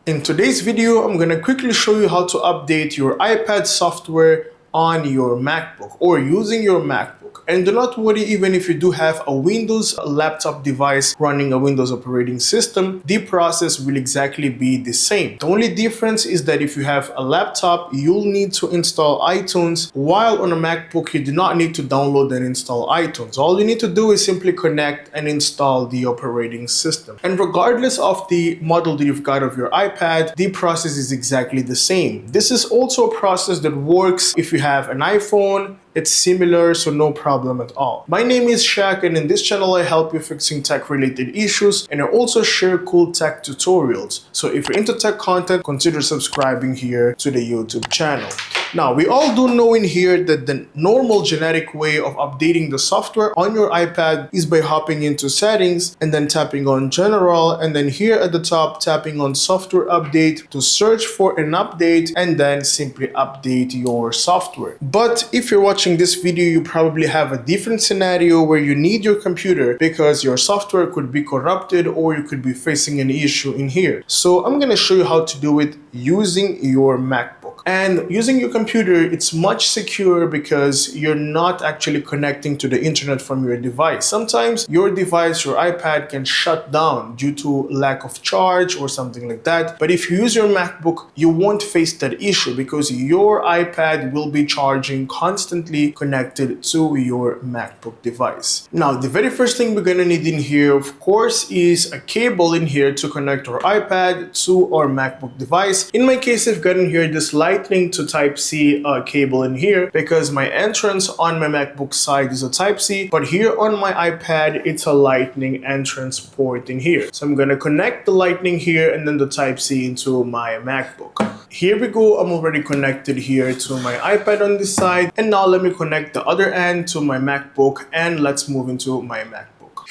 In today's video, I'm going to quickly show you how to update your iPad software on your MacBook or using your MacBook. And do not worry, even if you do have a Windows laptop device running a Windows operating system, the process will exactly be the same. The only difference is that if you have a laptop, you'll need to install iTunes, while on a MacBook, you do not need to download and install iTunes. All you need to do is simply connect and install the operating system. And regardless of the model that you've got of your iPad, the process is exactly the same. This is also a process that works if you have an iPhone. It's similar, so no problem at all. My name is Shaq, and in this channel I help you fixing tech related issues, and I also share cool tech tutorials. So if you're into tech content, consider subscribing here to the YouTube channel. Now, we all do know in here that the normal generic way of updating the software on your iPad is by hopping into settings and then tapping on general, and then here at the top tapping on software update to search for an update and then simply update your software. But if you're watching this video, you probably have a different scenario where you need your computer because your software could be corrupted or you could be facing an issue in here. So I'm going to show you how to do it using your MacBook. And using your computer, it's much secure because you're not actually connecting to the internet from your device. Sometimes your device, your iPad, can shut down due to lack of charge or something like that. But if you use your MacBook, you won't face that issue because your iPad will be charging constantly connected to your MacBook device. Now, the very first thing we're gonna need in here, of course, is a cable in here to connect our iPad to our MacBook device. In my case, I've got in here this Lightning to Type-C cable in here because my entrance on my MacBook side is a Type-C, but here on my iPad, it's a Lightning entrance port in here. So I'm gonna connect the Lightning here and then the Type-C into my MacBook. Here we go, I'm already connected here to my iPad on this side, and now let me connect the other end to my MacBook and let's move into my MacBook.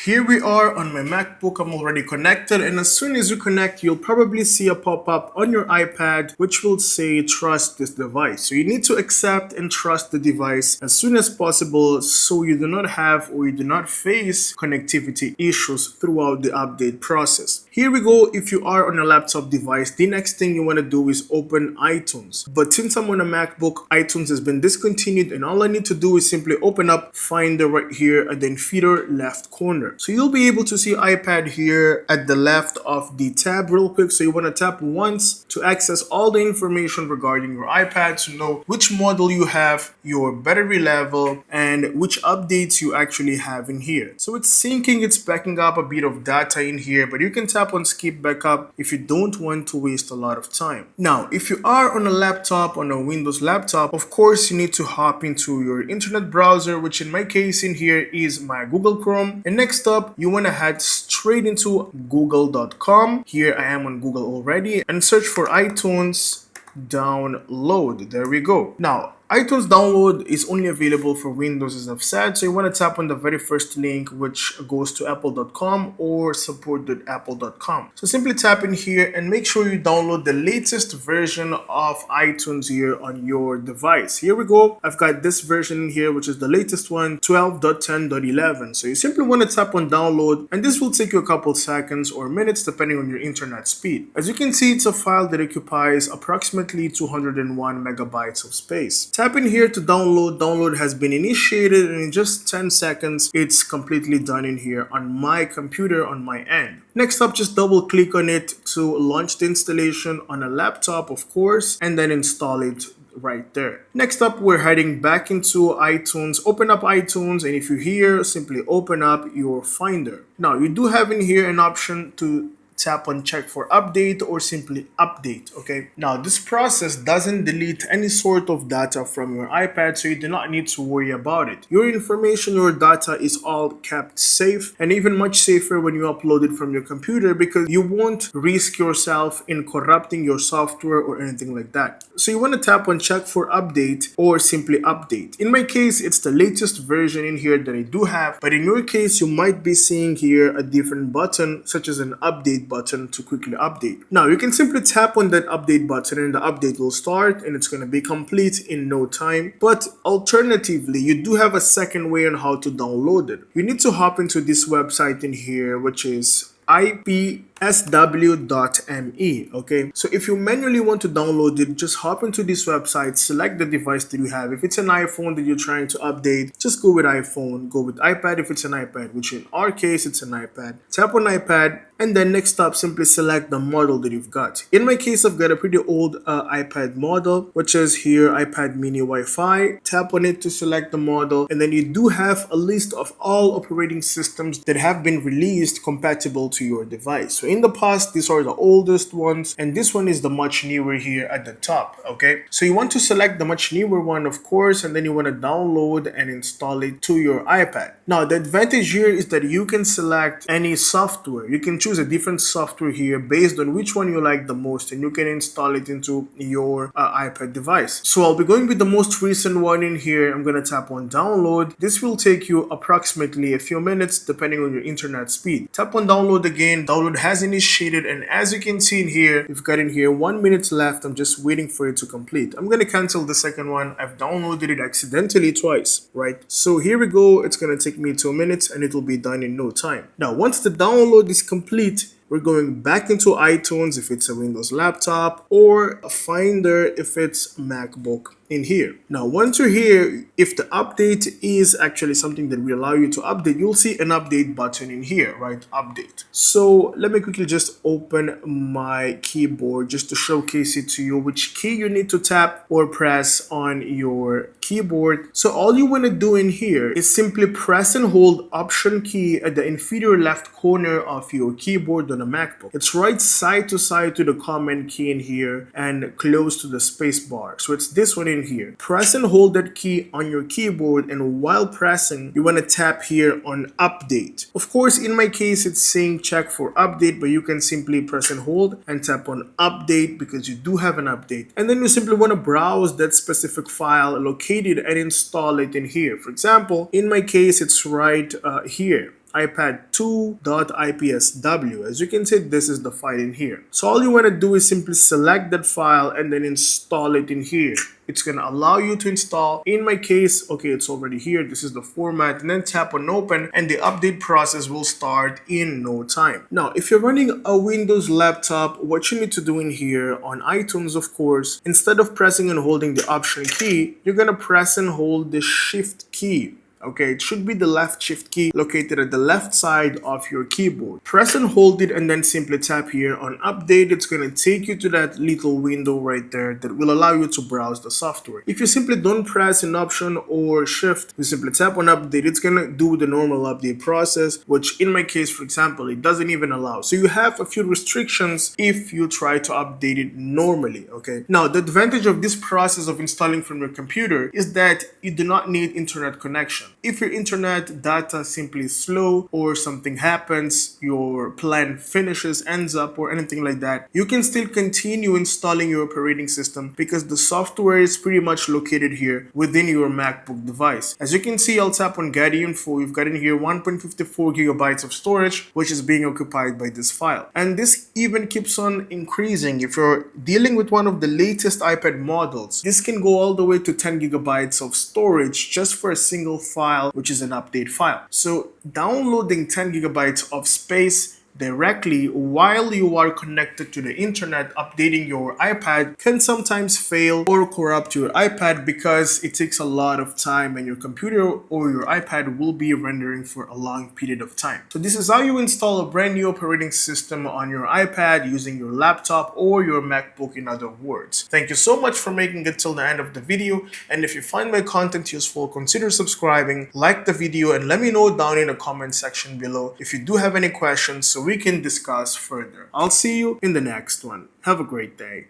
Here we are on my MacBook, I'm already connected, and as soon as you connect, you'll probably see a pop-up on your iPad which will say trust this device. So you need to accept and trust the device as soon as possible so you do not have or you do not face connectivity issues throughout the update process. Here we go, if you are on a laptop device, the next thing you want to do is open iTunes. But since I'm on a MacBook, iTunes has been discontinued, and all I need to do is simply open up Finder right here and then Feeder left corner. So you'll be able to see iPad here at the left of the tab real quick. So you want to tap once to access all the information regarding your iPad to know which model you have, your battery level, and which updates you actually have in here. So it's syncing, it's backing up a bit of data in here, but you can tap on skip backup if you don't want to waste a lot of time. Now, if you are on a laptop, on a Windows laptop, of course you need to hop into your internet browser, which in my case in here is my Google Chrome. And next up, you want to head straight into google.com. Here I am on Google already, and search for iTunes download. There we go. Now, iTunes download is only available for Windows, as I've said, so you want to tap on the very first link which goes to apple.com or support.apple.com. So simply tap in here and make sure you download the latest version of iTunes here on your device. Here we go. I've got this version in here, which is the latest one, 12.10.11. So you simply want to tap on download, and this will take you a couple seconds or minutes depending on your internet speed. As you can see, it's a file that occupies approximately 201 megabytes of space. Tap in here to download. Download has been initiated, and in just 10 seconds, it's completely done in here on my computer on my end. Next up, just double click on it to launch the installation on a laptop, of course, and then install it right there. Next up, we're heading back into iTunes. Open up iTunes, and if you're here, simply open up your Finder. Now, you do have in here an option to tap on check for update or simply update. Okay, now this process doesn't delete any sort of data from your iPad, so you do not need to worry about it. Your information, your data is all kept safe, and even much safer when you upload it from your computer because you won't risk yourself in corrupting your software or anything like that. So you want to tap on check for update or simply update. In my case, it's the latest version in here that I do have, but in your case, you might be seeing here a different button such as an update button to quickly update. Now you can simply tap on that update button and the update will start, and it's going to be complete in no time. But alternatively, you do have a second way on how to download it. You need to hop into this website in here, which is ipad.com. sw.me. Okay, so if you manually want to download it, just hop into this website, select the device that you have. If it's an iPhone that you're trying to update, just go with iPhone. Go with iPad if it's an iPad, which in our case it's an iPad. Tap on iPad, and then next up, simply select the model that you've got. In my case, I've got a pretty old iPad model, which is here iPad mini Wi-Fi. Tap on it to select the model, and then you do have a list of all operating systems that have been released compatible to your device. So in the past, these are the oldest ones, and this one is the much newer here at the top. Okay, so you want to select the much newer one, of course, and then you want to download and install it to your iPad. Now, the advantage here is that you can select any software. You can choose a different software here based on which one you like the most, and you can install it into your iPad device. So I'll be going with the most recent one in here. I'm going to tap on download. This will take you approximately a few minutes depending on your internet speed. Tap on download again. Download has initiated, and as you can see in here, we've got in here 1 minute left. I'm just waiting for it to complete. I'm going to cancel the second one. I've downloaded it accidentally twice, right? So here we go. It's going to take me 2 minutes and it will be done in no time. Now, once the download is complete, we're going back into iTunes if it's a Windows laptop, or a Finder if it's MacBook in here. Now, once you're here, if the update is actually something that will allow you to update, you'll see an update button in here, right? Update. So let me quickly just open my keyboard just to showcase it to you, which key you need to tap or press on your keyboard. So all you want to do in here is simply press and hold Option key at the inferior left corner of your keyboard on a MacBook. It's right side to side to the Command key in here and close to the space bar. So it's this one in here. Press and hold that key on your keyboard, and while pressing, you want to tap here on Update. Of course, in my case, it's saying check for update, but you can simply press and hold and tap on Update because you do have an update. And then you simply want to browse that specific file located and install it in here. For example, in my case, it's right here. iPad2.ipsw. As you can see, this is the file in here. So all you want to do is simply select that file and then install it in here. It's going to allow you to install. In my case, okay, it's already here. This is the format, and then tap on open and the update process will start in no time. Now, if you're running a Windows laptop, what you need to do in here on iTunes, of course, instead of pressing and holding the Option key, you're going to press and hold the Shift key. Okay, it should be the left shift key located at the left side of your keyboard. Press and hold it and then simply tap here on update. It's going to take you to that little window right there that will allow you to browse the software. If you simply don't press an option or shift, you simply tap on update, it's going to do the normal update process, which in my case, for example, it doesn't even allow. So you have a few restrictions if you try to update it normally. Okay, now the advantage of this process of installing from your computer is that you do not need internet connection. If your internet data simply is slow or something happens, your plan finishes, ends up, or anything like that, you can still continue installing your operating system because the software is pretty much located here within your MacBook device. As you can see, I'll tap on Get Info. We've got in here 1.54 gigabytes of storage, which is being occupied by this file. And this even keeps on increasing. If you're dealing with one of the latest iPad models, this can go all the way to 10 gigabytes of storage just for a single file, which is an update file. So downloading 10 gigabytes of space directly while you are connected to the internet, updating your iPad can sometimes fail or corrupt your iPad because it takes a lot of time and your computer or your iPad will be rendering for a long period of time. So this is how you install a brand new operating system on your iPad using your laptop or your MacBook, in other words. Thank you so much for making it till the end of the video, and if you find my content useful, consider subscribing, like the video, and let me know down in the comment section below if you do have any questions so we can discuss further. I'll see you in the next one. Have a great day.